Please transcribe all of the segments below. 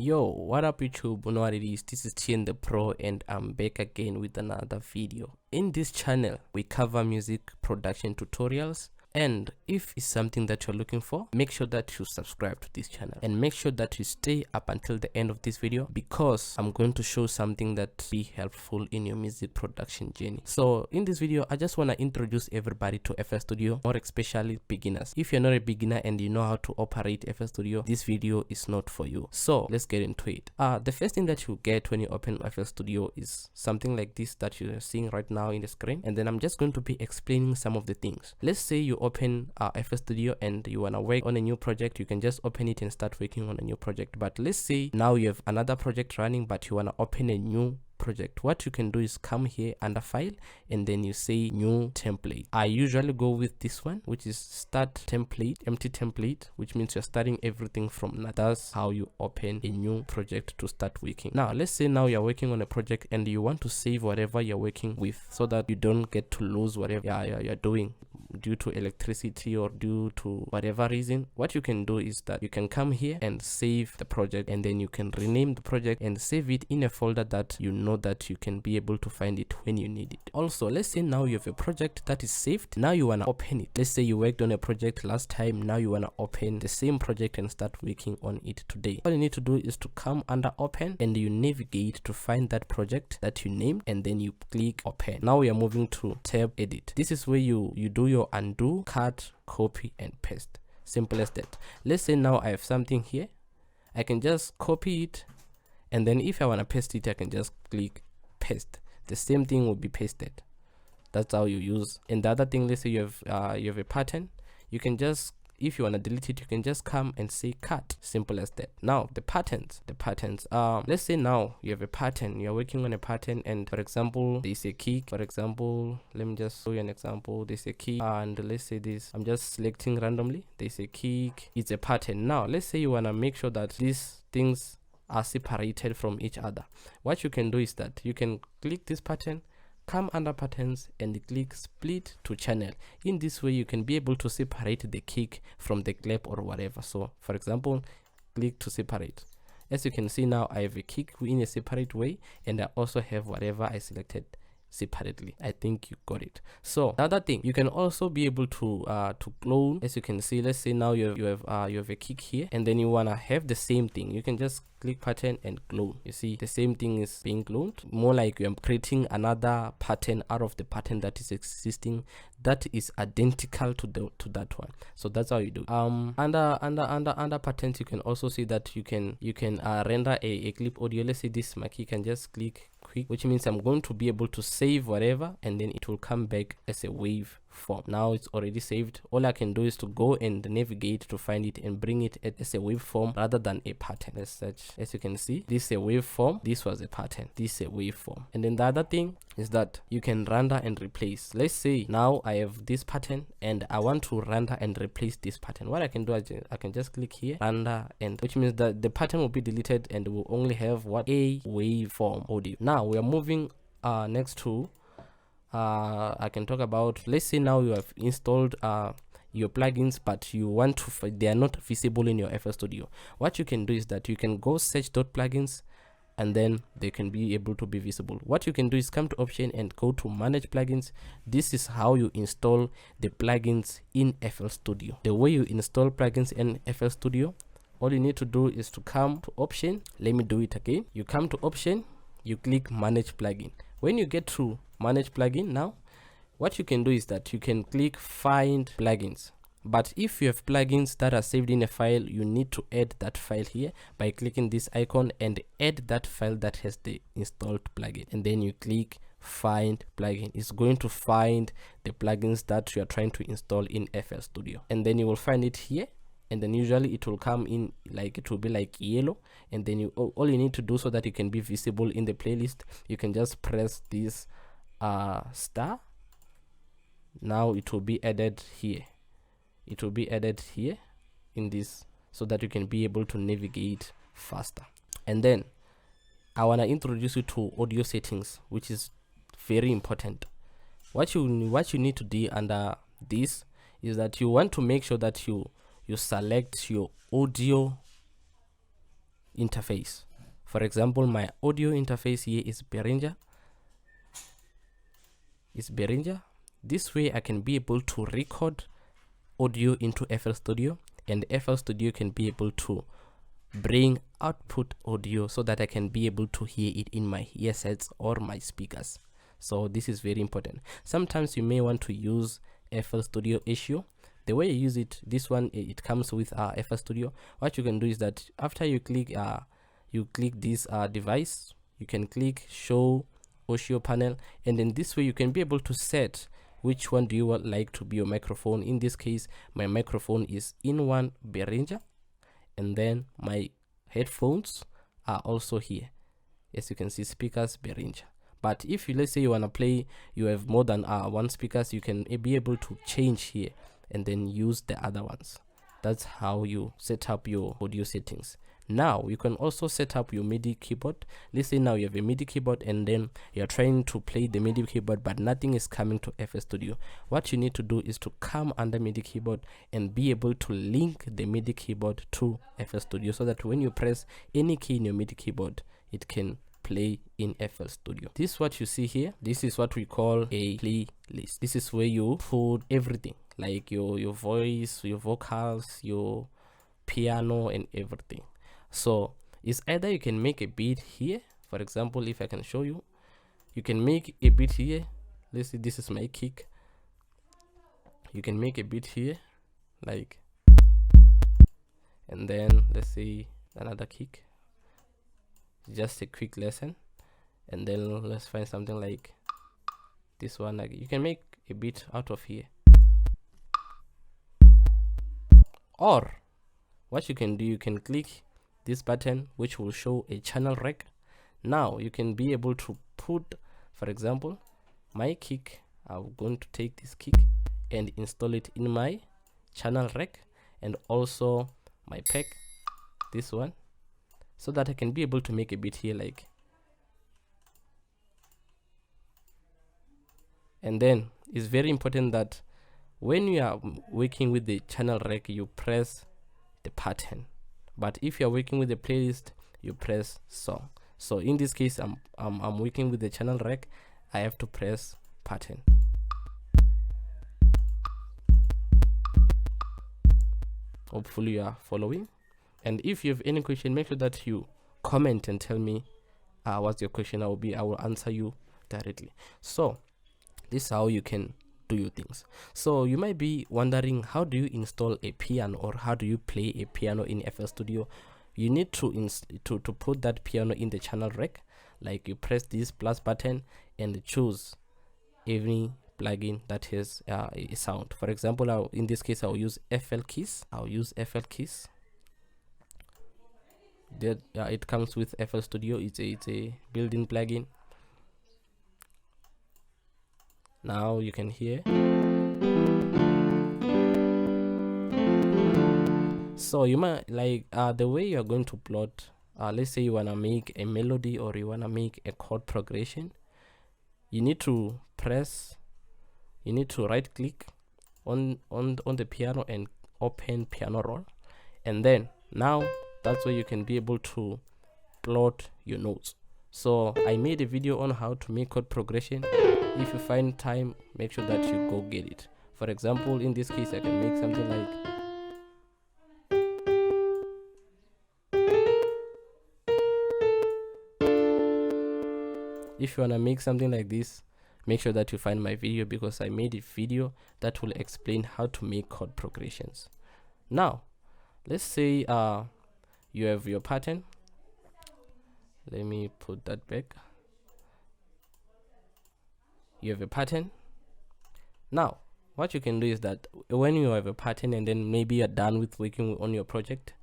Yo, what up YouTube? You know what it is, this is TN the Pro and I'm back again with another video. In this channel, we cover music production tutorials, and if it's something that you're looking for, make sure that you subscribe to this channel and make sure that you stay up until the end of this video, because I'm going to show something that will be helpful in your music production journey. So in this video, I just want to introduce everybody to FL Studio, more especially beginners. If you're not a beginner and you know how to operate FL Studio, this video is not for you. So let's get into it. The first thing that you get when you open FL Studio is something like this that you're seeing right now in the screen, and then I'm just going to be explaining some of the things. Let's say you open FL Studio and you want to work on a new project. You can just open it and start working on a new project. But let's say now you have another project running, but you want to open a new project. What you can do is come here under file and then you say new template. I usually go with this one, which is start template, empty template, which means you're starting everything from that. That's how you open a new project to start working. Now let's say now you're working on a project and you want to save whatever you're working with so that you don't get to lose whatever you're doing due to electricity or due to whatever reason. What you can do is that you can come here and save the project, and then you can rename the project and save it in a folder that you know that you can be able to find it when you need it. Also, let's say now you have a project that is saved. Now you want to open it. Let's say you worked on a project last time. Now you want to open the same project and start working on it today. All you need to do is to come under open and you navigate to find that project that you named, and then you click open. Now we are moving to tab edit. This is where you do your undo, cut, copy and paste. Simple as that. Let's say now I have something here. I can just copy it, and then if I want to paste it, I can just click paste. The same thing will be pasted. That's how you use. And the other thing, let's say you have a pattern, you can just, if you want to delete it, you can just come and say cut. Simple as that. Now the patterns, let's say now you have a pattern, you're working on a pattern, and for example there's a kick. For example, let me just show you an example. There's a kick, and let's say this, I'm just selecting randomly. There's a kick, it's a pattern. Now let's say you want to make sure that these things are separated from each other. What you can do is that you can click this pattern, come under patterns and click split to channel. In this way you can be able to separate the kick from the clap or whatever. So for example, click to separate. As you can see now, I have a kick in a separate way, and I also have whatever I selected separately. I think you got it. So the other thing, you can also be able to clone. As you can see, let's say now you have a kick here, and then you wanna have the same thing. You can just click pattern and clone. You see the same thing is being cloned, more like I'm creating another pattern out of the pattern that is existing that is identical to that one. So that's how you do. Under patterns, you can also see that you can render a clip audio. Let's say this my key, can just click quick, which means I'm going to be able to save whatever, and then it will come back as a wave form. Now it's already saved. All I can do is to go and navigate to find it and bring it as a waveform rather than a pattern. As such, as you can see, this is a waveform, this was a pattern, this is a waveform. And then the other thing is that you can render and replace. Let's say now I have this pattern and I want to render and replace this pattern. What I can do, I can just click here, render, and which means that the pattern will be deleted and will only have what, a waveform audio. Now we are moving next to I can talk about, let's say now you have installed your plugins, but you want to, they are not visible in your FL Studio. What you can do is that you can go search.plugins, and then they can be able to be visible. What you can do is come to option and go to manage plugins. This is how you install the plugins in FL Studio. The way you install plugins in FL Studio, all you need to do is to come to option. Let me do it again. You come to option, you click manage plugin. When you get to manage plugin, now what you can do is that you can click find plugins. But if you have plugins that are saved in a file, you need to add that file here by clicking this icon and add that file that has the installed plugin, and then you click find plugin. It's going to find the plugins that you are trying to install in FL Studio, and then you will find it here. And then usually it will come in like, it will be like yellow, and then all you need to do so that it can be visible in the playlist, you can just press this star. Now it will be added here. It will be added here in this, so that you can be able to navigate faster. And then I want to introduce you to audio settings, which is very important. What you need to do under this is that you want to make sure that you select your audio interface. For example, my audio interface here is Behringer. This way I can be able to record audio into FL Studio, and FL Studio can be able to bring output audio so that I can be able to hear it in my earsets or my speakers. So this is very important. Sometimes you may want to use FL Studio Issue. The way you use it, this one, it comes with FL Studio. What you can do is that after you click this device, you can click show audio panel, and then this way you can be able to set which one do you like to be your microphone. In this case, my microphone is in one Behringer, and then my headphones are also here. As you can see, speakers Behringer. But if you, let's say you want to play, you have more than one speakers, you can be able to change here and then use the other ones. That's how you set up your audio settings. Now you can also set up your MIDI keyboard. Let's say now you have a MIDI keyboard and then you're trying to play the MIDI keyboard, but nothing is coming to FL Studio. What you need to do is to come under MIDI keyboard and be able to link the MIDI keyboard to FL Studio, so that when you press any key in your MIDI keyboard, it can play in FL Studio. This is what you see here. This is what we call a playlist. This is where you put everything, like your voice, your vocals, your piano and everything. So it's either you can make a beat here. For example, if I can show you, you can make a beat here. Let's see, this is my kick. You can make a beat here, like, and then let's see another kick. Just a quick lesson, and then let's find something like this one. Like, you can make a beat out of here. Or what you can do, you can click this button which will show a channel rec. Now you can be able to put, for example, my kick. I'm going to take this kick and install it in my channel rec, and also my pack, this one, so that I can be able to make a beat here, like. And then it's very important that when you are working with the channel rec, you press the pattern. But if you're working with the playlist, you press song. So in this case, I'm working with the channel rec, I have to press pattern. Hopefully you are following. And if you have any question, make sure that you comment and tell me what's your question. I will answer you directly. So this is how you can do your things. So you might be wondering, how do you install a piano, or how do you play a piano in FL Studio? You need to put that piano in the channel rec. Like, you press this plus button and choose any plugin that has a sound. For example, in this case I'll use FL Keys. That it comes with FL Studio. It's a built-in plugin. Now you can hear. So you might like the way you are going to plot. Let's say you want to make a melody, or you want to make a chord progression. You need to right click on the piano and open piano roll, and then now that's where you can be able to plot your notes. So I made a video on how to make chord progression. If you find time, make sure that you go get it. For example, in this case I can make something like, if you want to make something like this, make sure that you find my video, because I made a video that will explain how to make chord progressions. Now let's say you have your pattern. Let me put that back. You have a pattern. Now what you can do is that when you have a pattern and then maybe you're done with working on your project,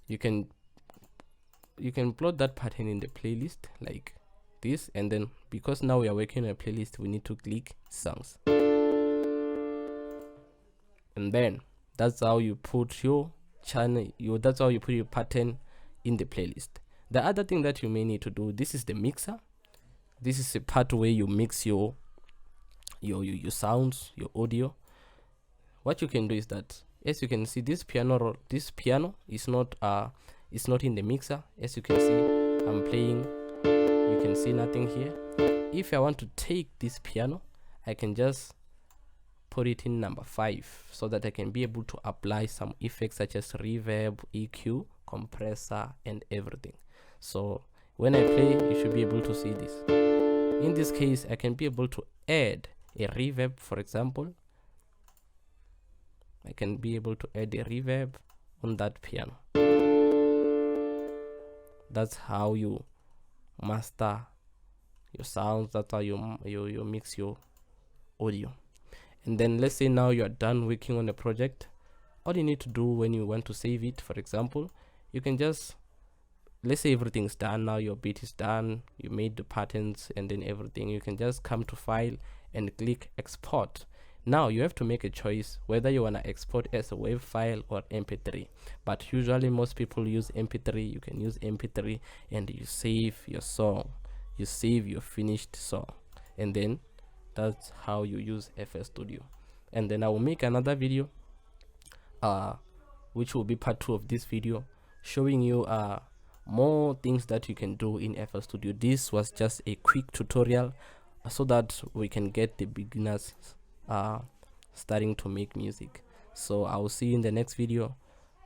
you can plot that pattern in the playlist like this, and then because now we are working on a playlist, we need to click songs, and then that's how you put your channel, that's how you put your pattern in the playlist. The other thing that you may need to do, this is the mixer. This is a part where you mix your sounds, your audio. What you can do is that, as you can see, this piano is not it's not in the mixer. As you can see, I'm playing, you can see nothing here. If I want to take this piano, I can just put it in number 5 so that I can be able to apply some effects such as reverb, EQ, compressor, and everything. So when I play, you should be able to see this. In this case, I can be able to add a reverb, for example. I can be able to add a reverb on that piano. That's how you master your sounds. That's how you mix your audio. And then let's say now you're done working on a project. All you need to do when you want to save it, for example, you can just, let's say everything's done now, your beat is done, you made the patterns and then everything, you can just come to file and click export. Now you have to make a choice whether you want to export as a WAV file or MP3, but usually most people use MP3. You can use MP3 and you save your song, you save your finished song, and then that's how you use FL Studio. And then I will make another video which will be part 2 of this video, showing you more things that you can do in FL Studio. This was just a quick tutorial so that we can get the beginners starting to make music. So I will see you in the next video,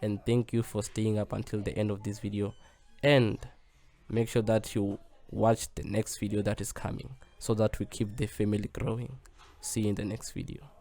and thank you for staying up until the end of this video, and make sure that you watch the next video that is coming so that we keep the family growing. See you in the next video.